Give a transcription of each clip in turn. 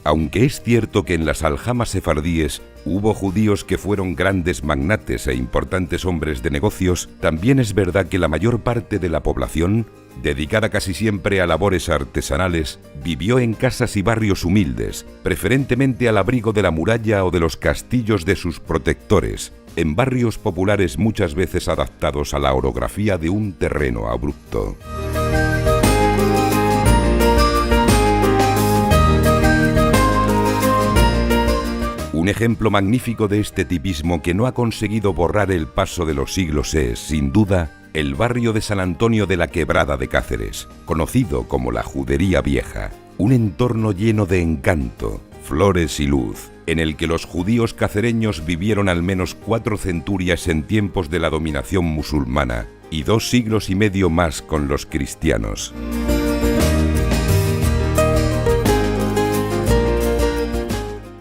Aunque es cierto que en las aljamas sefardíes hubo judíos que fueron grandes magnates e importantes hombres de negocios, también es verdad que la mayor parte de la población, dedicada casi siempre a labores artesanales, vivió en casas y barrios humildes, preferentemente al abrigo de la muralla o de los castillos de sus protectores, en barrios populares muchas veces adaptados a la orografía de un terreno abrupto. Un ejemplo magnífico de este tipismo que no ha conseguido borrar el paso de los siglos es, sin duda, el barrio de San Antonio de la Quebrada de Cáceres, conocido como la Judería Vieja, un entorno lleno de encanto, flores y luz, en el que los judíos cacereños vivieron al menos 4 centurias en tiempos de la dominación musulmana y 2 siglos y medio más con los cristianos.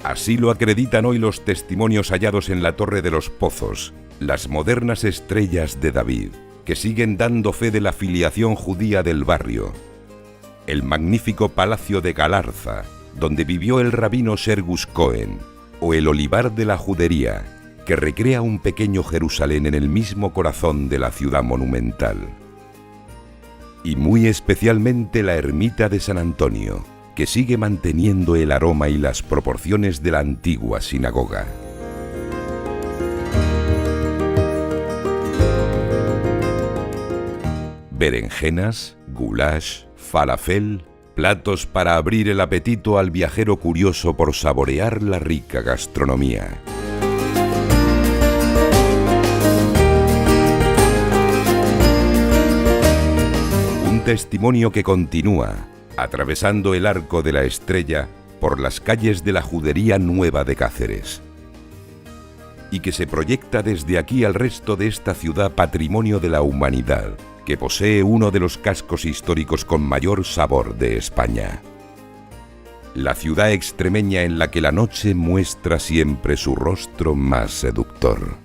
Así lo acreditan hoy los testimonios hallados en la Torre de los Pozos, las modernas estrellas de David, que siguen dando fe de la filiación judía del barrio. El magnífico Palacio de Galarza, donde vivió el rabino Sergus Cohen, o el Olivar de la Judería, que recrea un pequeño Jerusalén en el mismo corazón de la ciudad monumental. Y muy especialmente la ermita de San Antonio, que sigue manteniendo el aroma y las proporciones de la antigua sinagoga. Berenjenas, goulash, falafel, platos para abrir el apetito al viajero curioso por saborear la rica gastronomía. Un testimonio que continúa, atravesando el Arco de la Estrella por las calles de la Judería Nueva de Cáceres, y que se proyecta desde aquí al resto de esta ciudad patrimonio de la humanidad, que posee uno de los cascos históricos con mayor sabor de España. La ciudad extremeña en la que la noche muestra siempre su rostro más seductor.